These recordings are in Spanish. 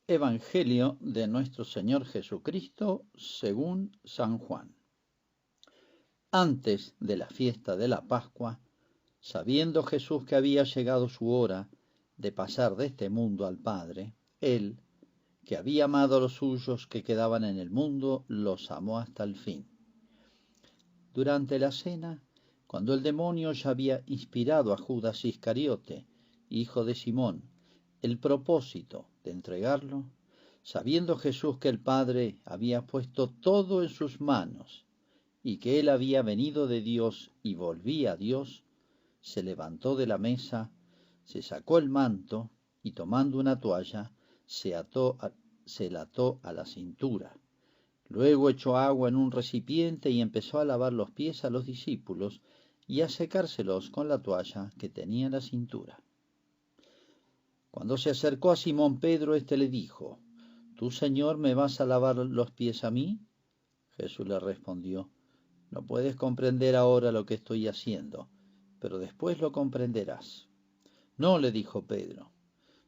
Evangelio de nuestro Señor Jesucristo según San Juan. Antes de la fiesta de la Pascua, sabiendo Jesús que había llegado su hora de pasar de este mundo al Padre, Él, que había amado a los suyos que quedaban en el mundo, los amó hasta el fin. Durante la cena, cuando el demonio ya había inspirado a Judas Iscariote, hijo de Simón, el propósito de entregarlo, sabiendo Jesús que el Padre había puesto todo en sus manos y que él había venido de Dios y volvía a Dios, se levantó de la mesa, se sacó el manto y tomando una toalla se la ató a la cintura. Luego echó agua en un recipiente y empezó a lavar los pies a los discípulos y a secárselos con la toalla que tenía en la cintura. Cuando se acercó a Simón Pedro, éste le dijo: ¿Tú, Señor, me vas a lavar los pies a mí? Jesús le respondió: No puedes comprender ahora lo que estoy haciendo, pero después lo comprenderás. No, le dijo Pedro,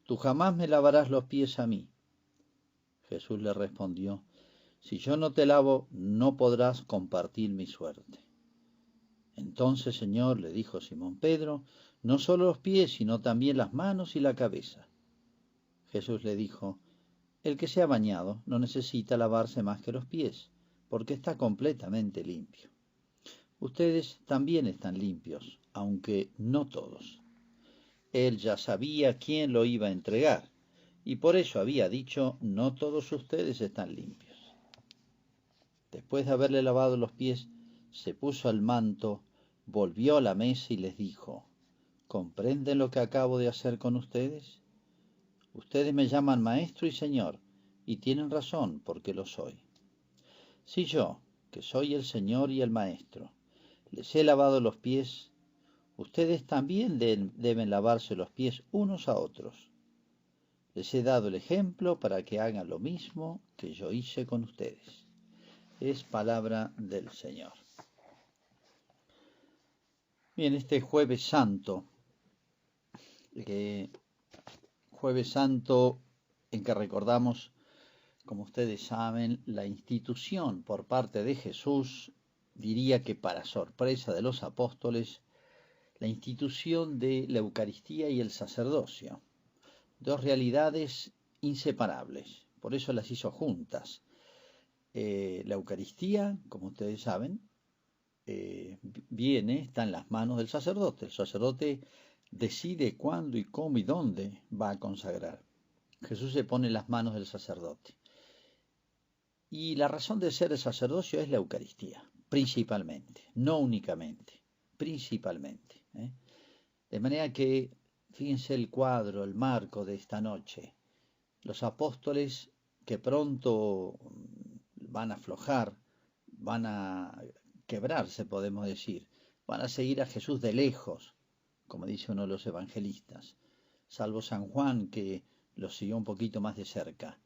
tú jamás me lavarás los pies a mí. Jesús le respondió: Si yo no te lavo, no podrás compartir mi suerte. Entonces, Señor, le dijo Simón Pedro, no solo los pies, sino también las manos y la cabeza. Jesús le dijo: El que se ha bañado no necesita lavarse más que los pies, porque está completamente limpio. Ustedes también están limpios, aunque no todos. Él ya sabía quién lo iba a entregar, y por eso había dicho: no todos ustedes están limpios. Después de haberle lavado los pies, se puso el manto, volvió a la mesa y les dijo: ¿Comprenden lo que acabo de hacer con ustedes? Ustedes me llaman maestro y señor, y tienen razón, porque lo soy. Si yo, que soy el Señor y el Maestro, les he lavado los pies, ustedes también deben lavarse los pies unos a otros. Les he dado el ejemplo para que hagan lo mismo que yo hice con ustedes. Es palabra del Señor. Bien, este Jueves Santo, en que recordamos, como ustedes saben, la institución por parte de Jesús, diría que para sorpresa de los apóstoles, la institución de la Eucaristía y el sacerdocio, dos realidades inseparables, por eso las hizo juntas. La Eucaristía, como ustedes saben, está en las manos del sacerdote. El sacerdote decide cuándo y cómo y dónde va a consagrar. Jesús se pone en las manos del sacerdote. Y la razón de ser el sacerdocio es la Eucaristía, principalmente, no únicamente, principalmente. De manera que, fíjense el cuadro, el marco de esta noche. Los apóstoles que pronto van a aflojar, van a quebrarse, podemos decir, van a seguir a Jesús de lejos, como dice uno de los evangelistas, salvo San Juan, que lo siguió un poquito más de cerca.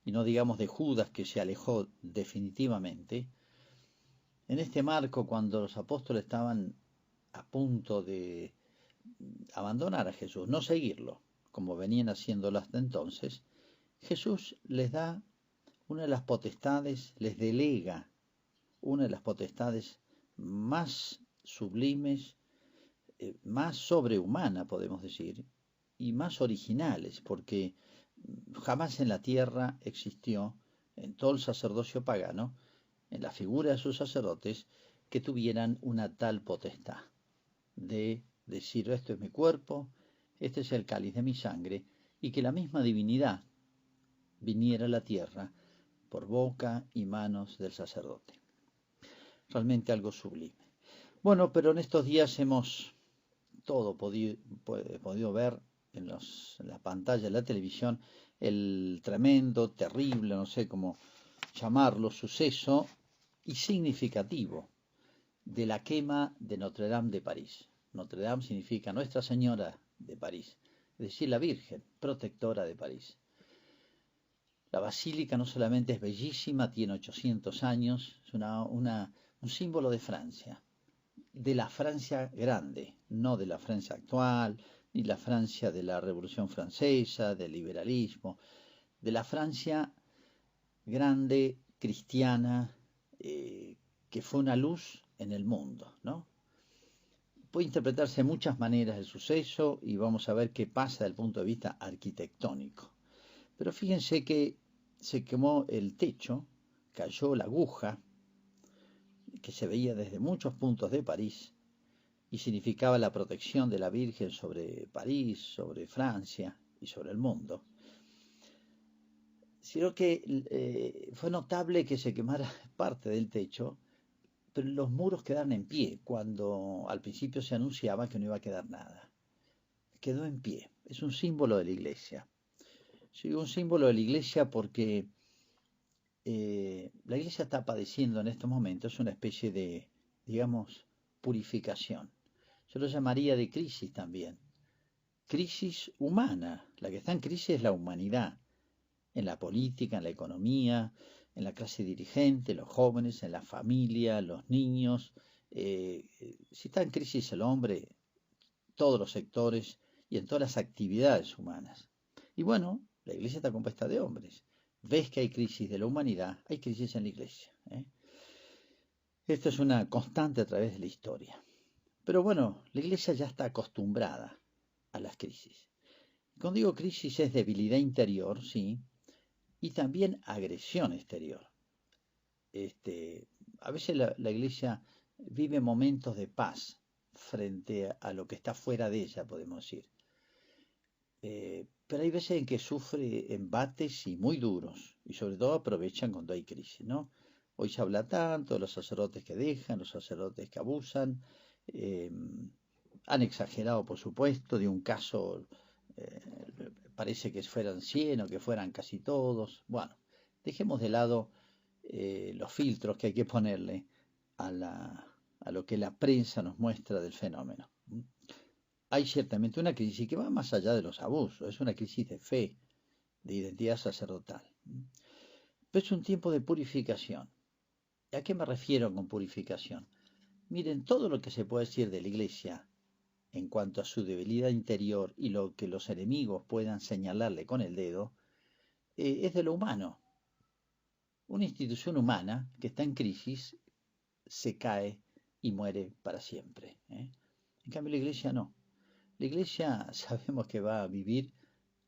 Y no digamos de Judas, que se alejó definitivamente. En este marco, cuando los apóstoles estaban a punto de abandonar a Jesús, no seguirlo, como venían haciéndolo hasta entonces, Jesús les da una de las potestades, les delega una de las potestades más sublimes, más sobrehumana, podemos decir, y más originales, porque jamás en la tierra existió, en todo el sacerdocio pagano, en la figura de sus sacerdotes, que tuvieran una tal potestad de decir: esto es mi cuerpo, este es el cáliz de mi sangre, y que la misma divinidad viniera a la tierra por boca y manos del sacerdote. Realmente algo sublime. Bueno, pero en estos días hemos podido ver en la pantalla de la televisión el tremendo, terrible, no sé cómo llamarlo, suceso y significativo de la quema de Notre Dame de París. Notre Dame significa Nuestra Señora de París, es decir, la Virgen, protectora de París. La basílica no solamente es bellísima, tiene 800 años, es un símbolo de Francia, de la Francia grande, no de la Francia actual, ni la Francia de la Revolución Francesa, del liberalismo. de la Francia grande, cristiana, que fue una luz en el mundo, ¿no? Puede interpretarse de muchas maneras el suceso y vamos a ver qué pasa desde el punto de vista arquitectónico. Pero fíjense que se quemó el techo, cayó la aguja, que se veía desde muchos puntos de París, y significaba la protección de la Virgen sobre París, sobre Francia y sobre el mundo. Sino que fue notable que se quemara parte del techo, pero los muros quedaron en pie cuando al principio se anunciaba que no iba a quedar nada. Quedó en pie, es un símbolo de la iglesia. Sí, un símbolo de la iglesia porque la iglesia está padeciendo en estos momentos una especie de, digamos, purificación. Yo lo llamaría de crisis también. Crisis humana. La que está en crisis es la humanidad. En la política, en la economía, en la clase dirigente, los jóvenes, en la familia, los niños. Si está en crisis el hombre, todos los sectores y en todas las actividades humanas. Y bueno, la iglesia está compuesta de hombres. Ves que hay crisis de la humanidad, hay crisis en la iglesia. Esto es una constante a través de la historia. Pero bueno, la iglesia ya está acostumbrada a las crisis. Cuando digo crisis es debilidad interior, sí, y también agresión exterior. A veces la iglesia vive momentos de paz frente a lo que está fuera de ella, podemos decir. Pero hay veces en que sufre embates y muy duros, y sobre todo aprovechan cuando hay crisis, ¿no? Hoy se habla tanto de los sacerdotes que dejan, los sacerdotes que abusan, eh, han exagerado, por supuesto, de un caso, eh, parece que fueran 100 o que fueran casi todos. Bueno, dejemos de lado los filtros que hay que ponerle a lo que la prensa nos muestra del fenómeno. Hay ciertamente una crisis que va más allá de los abusos, es una crisis de fe, de identidad sacerdotal. Pero es un tiempo de purificación. ¿A qué me refiero con purificación? Miren, todo lo que se puede decir de la iglesia en cuanto a su debilidad interior y lo que los enemigos puedan señalarle con el dedo, es de lo humano. Una institución humana que está en crisis se cae y muere para siempre. En cambio la iglesia no. La iglesia sabemos que va a vivir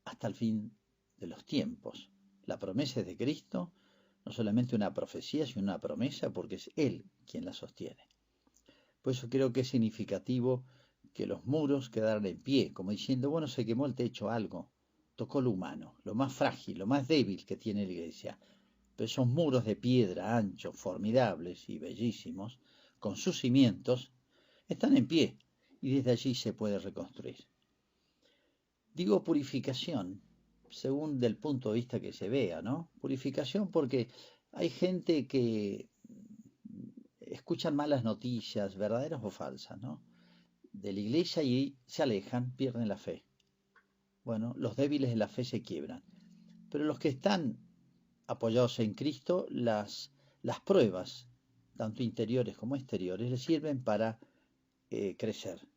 hasta el fin de los tiempos. La promesa es de Cristo, no solamente una profecía, sino una promesa porque es Él quien la sostiene. Por eso creo que es significativo que los muros quedaran en pie, como diciendo, bueno, se quemó el techo, algo, tocó lo humano, lo más frágil, lo más débil que tiene la iglesia. Pero esos muros de piedra anchos, formidables y bellísimos, con sus cimientos, están en pie y desde allí se puede reconstruir. Digo purificación, según del punto de vista que se vea, ¿no? Purificación porque hay gente que escuchan malas noticias, verdaderas o falsas, ¿no? De la iglesia y se alejan, pierden la fe. Bueno, los débiles de la fe se quiebran. Pero los que están apoyados en Cristo, las pruebas, tanto interiores como exteriores, les sirven para crecer.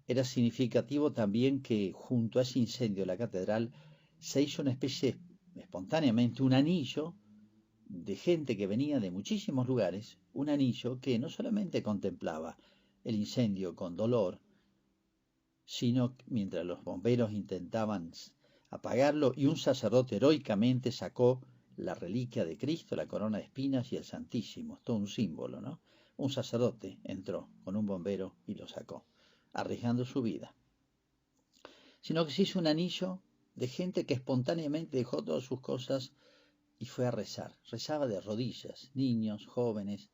Era significativo también que junto a ese incendio de la catedral se hizo una especie, espontáneamente, un anillo de gente que venía de muchísimos lugares, un anillo que no solamente contemplaba el incendio con dolor, sino mientras los bomberos intentaban apagarlo y un sacerdote heroicamente sacó la reliquia de Cristo, la corona de espinas y el Santísimo, todo un símbolo, ¿no? Un sacerdote entró con un bombero y lo sacó, arriesgando su vida. Sino que se hizo un anillo de gente que espontáneamente dejó todas sus cosas y fue a rezar. Rezaba de rodillas, niños, jóvenes.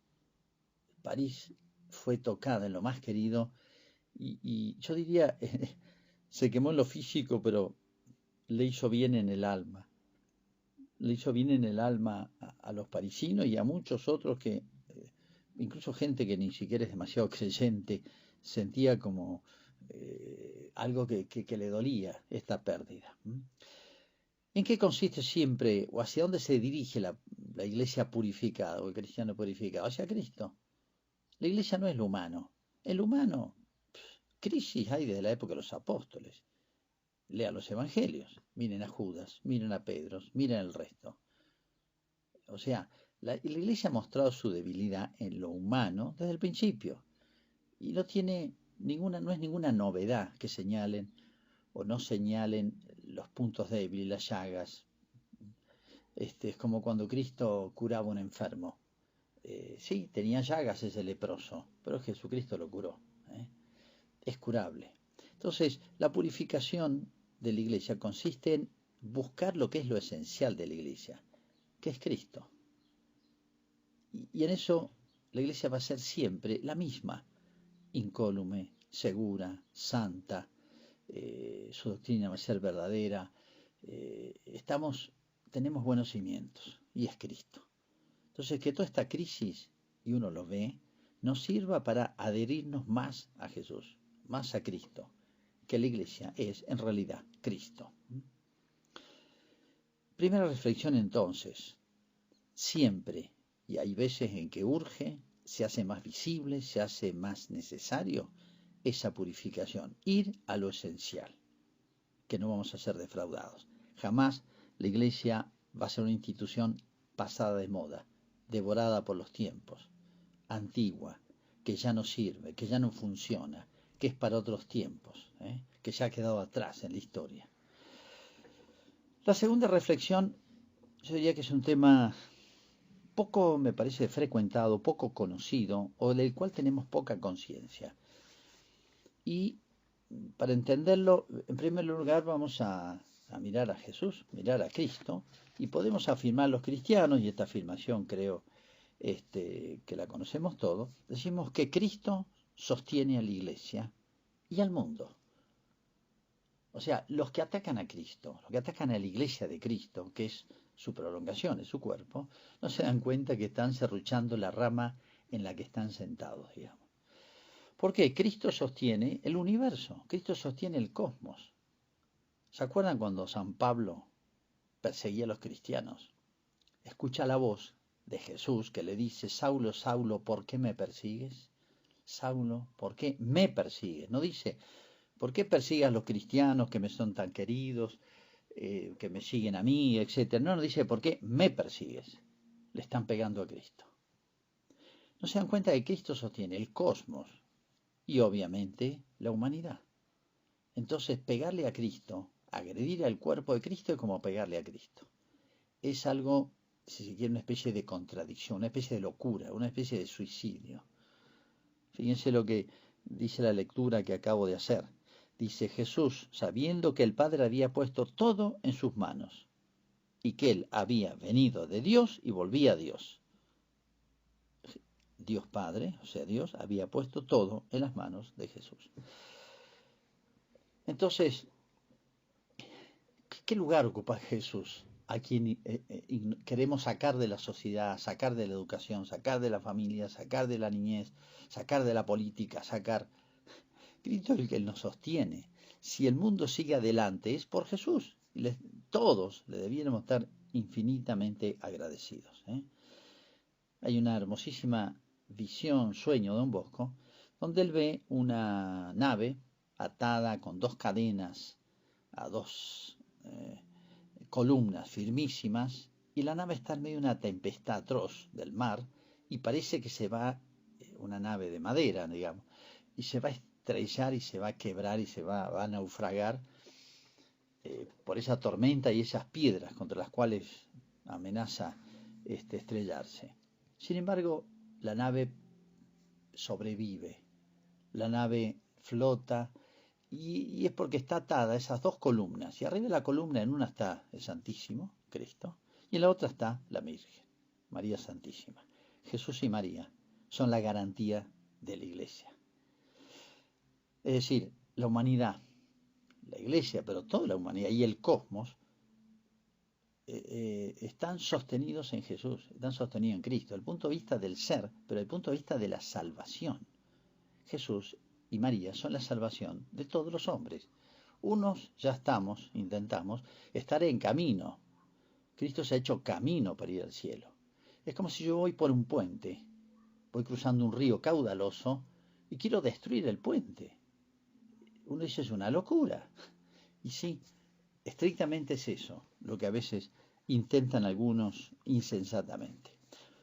París fue tocada en lo más querido y yo diría, se quemó en lo físico, pero le hizo bien en el alma. Le hizo bien en el alma a los parisinos y a muchos otros que, incluso gente que ni siquiera es demasiado creyente, sentía como algo que le dolía esta pérdida. ¿En qué consiste siempre o hacia dónde se dirige la iglesia purificada o el cristiano purificado? Hacia Cristo. La iglesia no es lo humano. El humano, crisis hay desde la época de los apóstoles. Lean los evangelios, miren a Judas, miren a Pedro, miren el resto. O sea, la iglesia ha mostrado su debilidad en lo humano desde el principio. Y no es ninguna novedad que señalen o no señalen los puntos débiles, las llagas. Es como cuando Cristo curaba a un enfermo. Sí, tenía llagas ese leproso, pero Jesucristo lo curó. Es curable. Entonces, la purificación de la iglesia consiste en buscar lo que es lo esencial de la iglesia, que es Cristo. Y en eso la iglesia va a ser siempre la misma, incólume, segura, santa, su doctrina va a ser verdadera, tenemos buenos cimientos, y es Cristo. Entonces, que toda esta crisis, y uno lo ve, nos sirva para adherirnos más a Jesús, más a Cristo, que la iglesia es en realidad Cristo. Primera reflexión entonces, siempre, y hay veces en que urge, se hace más visible, se hace más necesario esa purificación, ir a lo esencial, que no vamos a ser defraudados. Jamás la iglesia va a ser una institución pasada de moda, devorada por los tiempos, antigua, que ya no sirve, que ya no funciona, que es para otros tiempos, que ya ha quedado atrás en la historia. La segunda reflexión, yo diría que es un tema poco, me parece, frecuentado, poco conocido, o del cual tenemos poca conciencia. Y para entenderlo, en primer lugar vamos a mirar a Jesús, mirar a Cristo, y podemos afirmar los cristianos, y esta afirmación creo que la conocemos todos, decimos que Cristo sostiene a la iglesia y al mundo. O sea, los que atacan a Cristo, los que atacan a la iglesia de Cristo, que es su prolongación, es su cuerpo, no se dan cuenta que están serruchando la rama en la que están sentados, digamos. ¿Por qué? Cristo sostiene el universo, Cristo sostiene el cosmos. ¿Se acuerdan cuando San Pablo perseguía a los cristianos? Escucha la voz de Jesús que le dice: Saulo, Saulo, ¿por qué me persigues? Saulo, ¿por qué me persigues? No dice: ¿por qué persigues a los cristianos que me son tan queridos, que me siguen a mí, etcétera? No, dice: ¿por qué me persigues? Le están pegando a Cristo. No se dan cuenta que Cristo sostiene el cosmos y obviamente la humanidad. Entonces, pegarle a Cristo, agredir al cuerpo de Cristo, es como pegarle a Cristo. Es algo, si se quiere, una especie de contradicción, una especie de locura, una especie de suicidio. Fíjense lo que dice la lectura que acabo de hacer. Dice: Jesús, sabiendo que el Padre había puesto todo en sus manos y que Él había venido de Dios y volvía a Dios. Dios Padre, o sea, Dios, había puesto todo en las manos de Jesús. Entonces, ¿qué lugar ocupa Jesús? A quien queremos sacar de la sociedad, sacar de la educación, sacar de la familia, sacar de la niñez, sacar de la política, sacar... Cristo es el que nos sostiene. Si el mundo sigue adelante es por Jesús. Todos le debiéramos estar infinitamente agradecidos. Hay una hermosísima visión, sueño de Don Bosco, donde él ve una nave atada con dos cadenas a dos columnas firmísimas, y la nave está en medio de una tempestad atroz del mar, y parece que se va, una nave de madera, digamos, y se va a estrellar y se va a quebrar y va a naufragar por esa tormenta y esas piedras contra las cuales amenaza estrellarse. Sin embargo, la nave sobrevive, la nave flota, y es porque está atada a esas dos columnas, y arriba de la columna en una está el Santísimo, Cristo, y en la otra está la Virgen, María Santísima. Jesús y María son la garantía de la Iglesia. Es decir, la humanidad, la Iglesia, pero toda la humanidad y el cosmos están sostenidos en Jesús, están sostenidos en Cristo, desde el punto de vista del ser, pero desde el punto de vista de la salvación. Jesús y María son la salvación de todos los hombres. Unos ya intentamos estar en camino. Cristo se ha hecho camino para ir al cielo. Es como si yo voy por un puente, voy cruzando un río caudaloso y quiero destruir el puente. Uno dice: es una locura. Y sí, estrictamente es eso, lo que a veces intentan algunos insensatamente.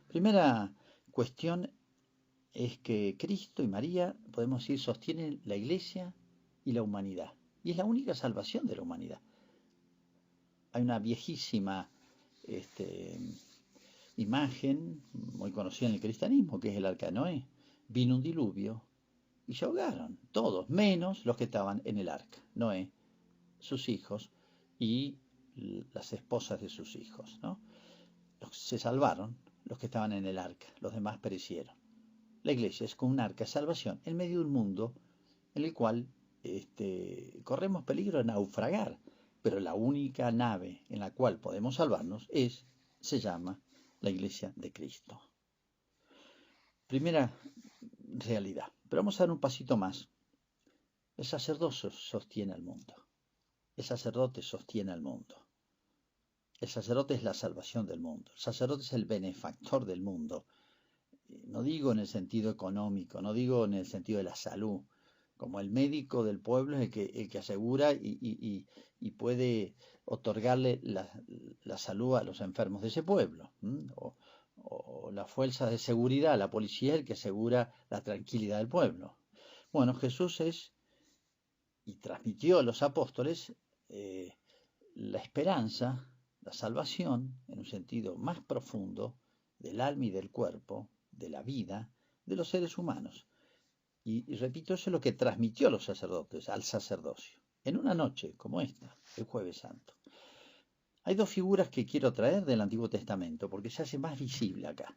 Primera cuestión es que Cristo y María, podemos decir, sostienen la Iglesia y la humanidad. Y es la única salvación de la humanidad. Hay una viejísima imagen muy conocida en el cristianismo, que es el arca de Noé. Vino un diluvio y se ahogaron, todos, menos los que estaban en el arca. Noé, sus hijos y las esposas de sus hijos, ¿no? Se salvaron los que estaban en el arca, los demás perecieron. La iglesia es como un arca de salvación en medio de un mundo en el cual corremos peligro de naufragar, pero la única nave en la cual podemos salvarnos se llama la iglesia de Cristo. Primera realidad. Pero vamos a dar un pasito más. El sacerdocio sostiene al mundo. El sacerdote sostiene al mundo. El sacerdote es la salvación del mundo. El sacerdote es el benefactor del mundo. No digo en el sentido económico, no digo en el sentido de la salud. Como el médico del pueblo es el que asegura y puede otorgarle la salud a los enfermos de ese pueblo. O la fuerza de seguridad, la policía es el que asegura la tranquilidad del pueblo. Bueno, Jesús y transmitió a los apóstoles la esperanza, la salvación, en un sentido más profundo, del alma y del cuerpo, de la vida, de los seres humanos. Y repito, eso es lo que transmitió a los sacerdotes, al sacerdocio, en una noche como esta, el Jueves Santo. Hay dos figuras que quiero traer del Antiguo Testamento, porque se hace más visible acá.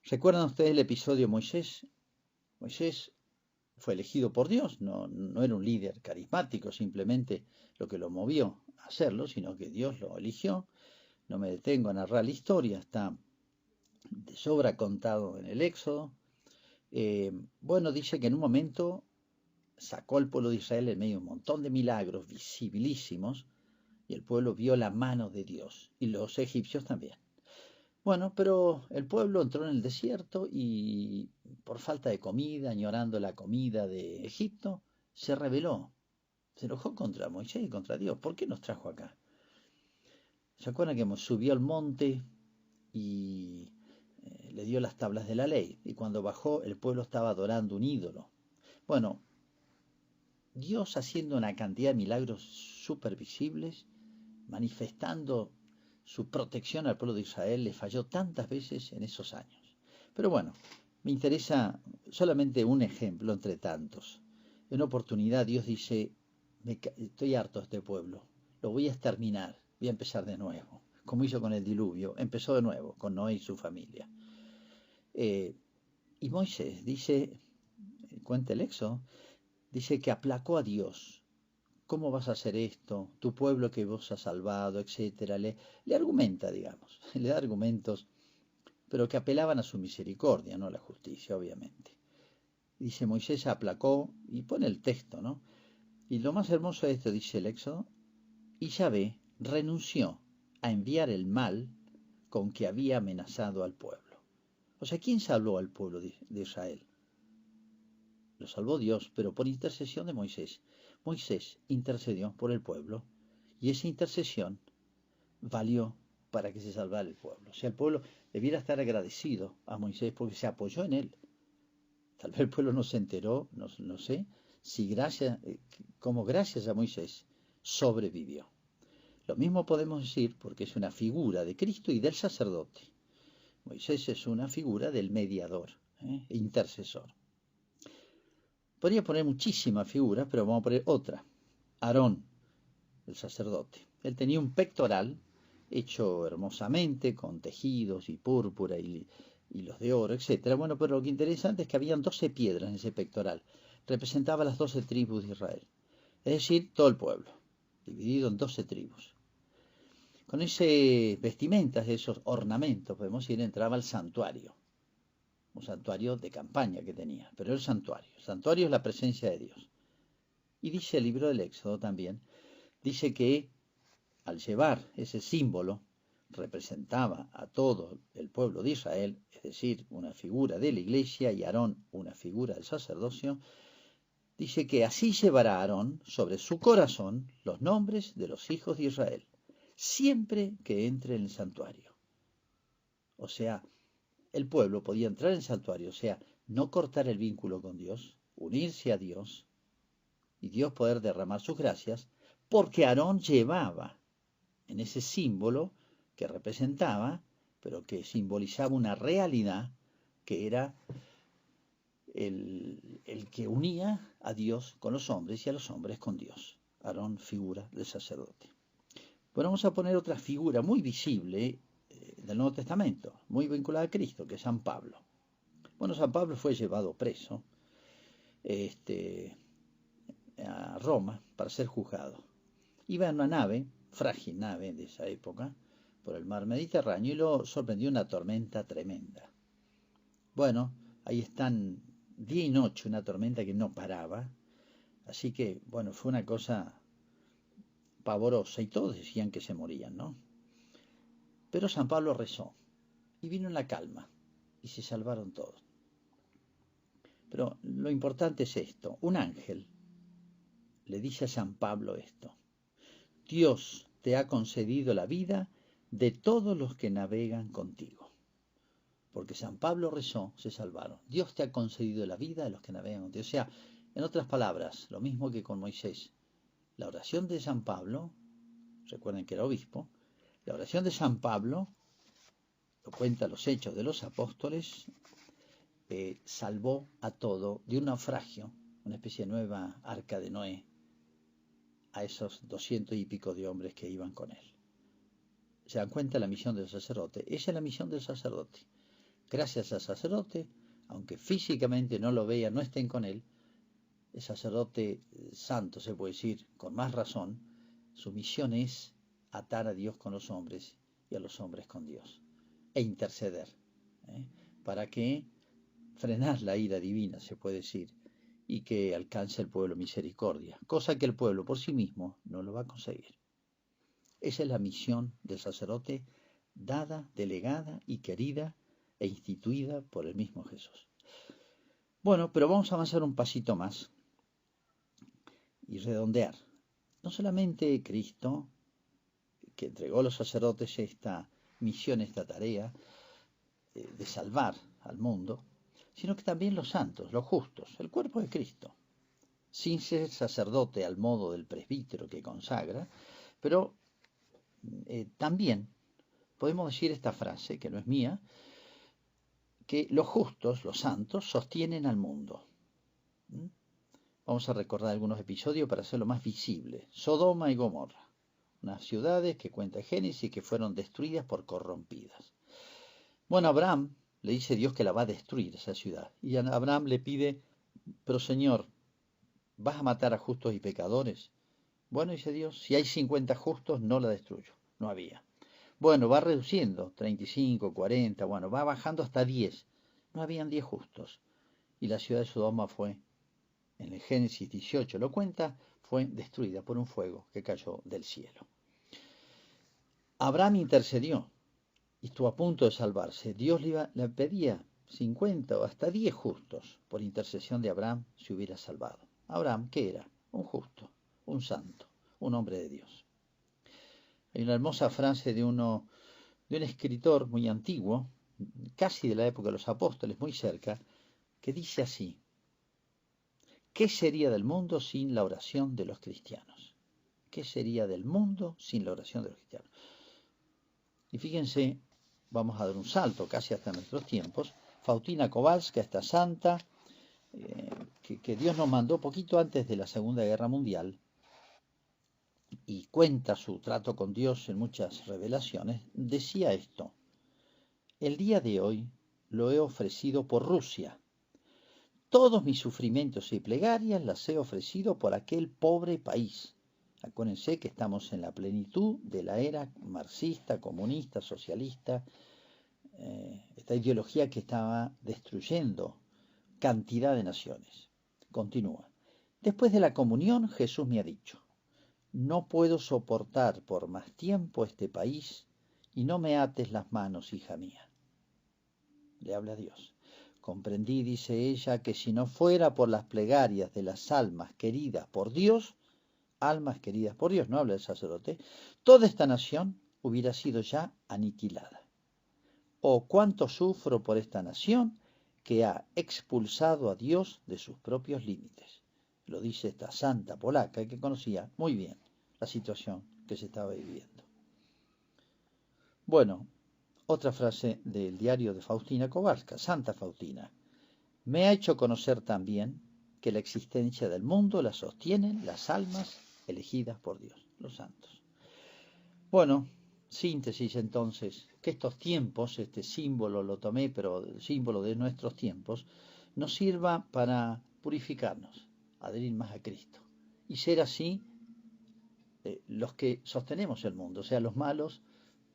¿Recuerdan ustedes el episodio de Moisés? Moisés fue elegido por Dios, no era un líder carismático, simplemente lo que lo movió a hacerlo, sino que Dios lo eligió. No me detengo a narrar la historia, está de sobra contado en el Éxodo. Bueno, dice que en un momento sacó al pueblo de Israel en medio de un montón de milagros visibilísimos, y el pueblo vio la mano de Dios, y los egipcios también. Bueno, pero el pueblo entró en el desierto y por falta de comida, añorando la comida de Egipto, se rebeló. Se enojó contra Moisés y contra Dios. ¿Por qué nos trajo acá? ¿Se acuerdan que subió al monte y le dio las tablas de la ley? Y cuando bajó, el pueblo estaba adorando un ídolo. Bueno, Dios haciendo una cantidad de milagros súper visibles, manifestando su protección al pueblo de Israel, le falló tantas veces en esos años. Pero bueno, me interesa solamente un ejemplo entre tantos. En una oportunidad Dios dice, estoy harto de este pueblo, lo voy a exterminar, voy a empezar de nuevo, como hizo con el diluvio, empezó de nuevo con Noé y su familia. Y Moisés dice, cuenta el Éxodo, dice que aplacó a Dios. ¿Cómo vas a hacer esto? Tu pueblo que vos has salvado, etcétera. Le argumenta, digamos, le da argumentos, pero que apelaban a su misericordia, no a la justicia, obviamente. Dice, Moisés aplacó, y pone el texto, ¿no? Y lo más hermoso de esto, dice el Éxodo, y Yahvé renunció a enviar el mal con que había amenazado al pueblo. O sea, ¿quién salvó al pueblo de Israel? Lo salvó Dios, pero por intercesión de Moisés. Moisés intercedió por el pueblo y esa intercesión valió para que se salvara el pueblo. O sea, el pueblo debiera estar agradecido a Moisés porque se apoyó en él. Tal vez el pueblo no se enteró, no sé, si como gracias a Moisés sobrevivió. Lo mismo podemos decir porque es una figura de Cristo y del sacerdote. Moisés es una figura del mediador, intercesor. Podría poner muchísimas figuras, pero vamos a poner otra. Aarón, el sacerdote. Él tenía un pectoral hecho hermosamente con tejidos y púrpura y hilos de oro, etc. Bueno, pero lo que interesante es que habían 12 piedras en ese pectoral. Representaba las 12 tribus de Israel. Es decir, todo el pueblo, dividido en 12 tribus. Con ese vestimentas, esos ornamentos, podemos decir, entraba al santuario. Un santuario de campaña que tenía, pero el santuario es la presencia de Dios. Y dice el libro del Éxodo también, dice que al llevar ese símbolo, representaba a todo el pueblo de Israel, es decir, una figura de la iglesia y Aarón una figura del sacerdocio, dice que así llevará Aarón sobre su corazón los nombres de los hijos de Israel, siempre que entre en el santuario. O sea, el pueblo podía entrar en el santuario, o sea, no cortar el vínculo con Dios, unirse a Dios, y Dios poder derramar sus gracias, porque Aarón llevaba en ese símbolo que representaba, pero que simbolizaba una realidad que era el que unía a Dios con los hombres y a los hombres con Dios. Aarón, figura del sacerdote. Bueno, vamos a poner otra figura muy visible del Nuevo Testamento, muy vinculada a Cristo, que es San Pablo. Bueno, San Pablo fue llevado preso a Roma para ser juzgado. Iba en una nave, frágil nave de esa época, por el mar Mediterráneo y lo sorprendió una tormenta tremenda. Bueno, ahí están día y noche, una tormenta que no paraba, así que, bueno, fue una cosa pavorosa y todos decían que se morían, ¿no? Pero San Pablo rezó y vino en la calma y se salvaron todos. Pero lo importante es esto, un ángel le dice a San Pablo esto: Dios te ha concedido la vida de todos los que navegan contigo. Porque San Pablo rezó, se salvaron. Dios te ha concedido la vida de los que navegan contigo. O sea, en otras palabras, lo mismo que con Moisés. La oración de San Pablo, recuerden que era obispo, la oración de San Pablo, lo cuentan los Hechos de los Apóstoles, salvó a todo de un naufragio, una especie de nueva arca de Noé, a esos 200 y pico de hombres que iban con él. ¿Se dan cuenta la misión del sacerdote? Esa es la misión del sacerdote. Gracias al sacerdote, aunque físicamente no lo vean, no estén con él, el sacerdote santo, se puede decir, con más razón, su misión es atar a Dios con los hombres y a los hombres con Dios, e interceder, para que frenar la ira divina, se puede decir, y que alcance el pueblo misericordia, cosa que el pueblo por sí mismo no lo va a conseguir. Esa es la misión del sacerdote, dada, delegada y querida e instituida por el mismo Jesús. Bueno, pero vamos a avanzar un pasito más y redondear. No solamente Cristo, que entregó a los sacerdotes esta misión, esta tarea de salvar al mundo, sino que también los santos, los justos, el cuerpo de Cristo, sin ser sacerdote al modo del presbítero que consagra, pero también podemos decir esta frase, que no es mía, que los justos, los santos, sostienen al mundo. Vamos a recordar algunos episodios para hacerlo más visible. Sodoma y Gomorra, unas ciudades que cuenta Génesis que fueron destruidas por corrompidas. Bueno, Abraham le dice a Dios que la va a destruir esa ciudad. Y Abraham le pide, pero Señor, ¿vas a matar a justos y pecadores? Bueno, dice Dios, si hay 50 justos, no la destruyo. No había. Bueno, va reduciendo, 35, 40, bueno, va bajando hasta 10. No habían 10 justos. Y la ciudad de Sodoma fue, en el Génesis 18 lo cuenta, fue destruida por un fuego que cayó del cielo. Abraham intercedió y estuvo a punto de salvarse. Dios le pedía 50 o hasta 10 justos. Por intercesión de Abraham se hubiera salvado. Abraham, ¿qué era? Un justo, un santo, un hombre de Dios. Hay una hermosa frase de un escritor muy antiguo, casi de la época de los apóstoles, muy cerca, que dice así: ¿qué sería del mundo sin la oración de los cristianos? ¿Qué sería del mundo sin la oración de los cristianos? Y fíjense, vamos a dar un salto casi hasta nuestros tiempos. Faustina Kowalska, esta santa, que Dios nos mandó poquito antes de la Segunda Guerra Mundial, y cuenta su trato con Dios en muchas revelaciones, decía esto: el día de hoy lo he ofrecido por Rusia. Todos mis sufrimientos y plegarias las he ofrecido por aquel pobre país. Acuérdense que estamos en la plenitud de la era marxista, comunista, socialista, esta ideología que estaba destruyendo cantidad de naciones. Continúa. Después de la comunión, Jesús me ha dicho: no puedo soportar por más tiempo este país y no me ates las manos, hija mía. Le habla a Dios. Comprendí, dice ella, que si no fuera por las plegarias de las almas queridas por Dios, no habla el sacerdote, toda esta nación hubiera sido ya aniquilada. Oh, cuánto sufro por esta nación que ha expulsado a Dios de sus propios límites. Lo dice esta santa polaca que conocía muy bien la situación que se estaba viviendo. Bueno, otra frase del diario de Faustina Kowalska, Santa Faustina. Me ha hecho conocer también que la existencia del mundo la sostienen las almas elegidas por Dios, los santos. Bueno, síntesis entonces, que estos tiempos, este símbolo lo tomé, pero el símbolo de nuestros tiempos, nos sirva para purificarnos, adherir más a Cristo y ser así los que sostenemos el mundo, o sea, los malos,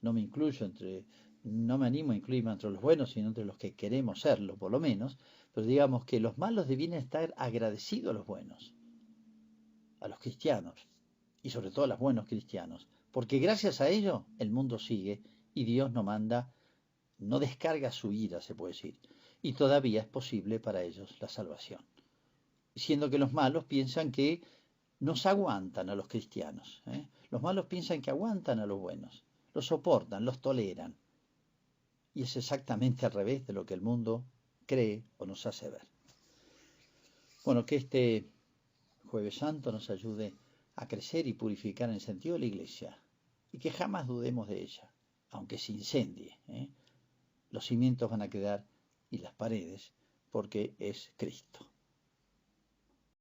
no me animo a incluirme entre los buenos, sino entre los que queremos serlo, por lo menos, pero digamos que los malos debían estar agradecidos a los buenos, a los cristianos, y sobre todo a los buenos cristianos, porque gracias a ello el mundo sigue y Dios no descarga su ira, se puede decir, y todavía es posible para ellos la salvación. Siendo que los malos piensan que nos aguantan a los cristianos, ¿eh? Los malos piensan que aguantan a los buenos, los soportan, los toleran. Y es exactamente al revés de lo que el mundo cree o nos hace ver. Bueno, que este Jueves Santo nos ayude a crecer y purificar en el sentido de la Iglesia y que jamás dudemos de ella, aunque se incendie, ¿eh? Los cimientos van a quedar y las paredes porque es Cristo.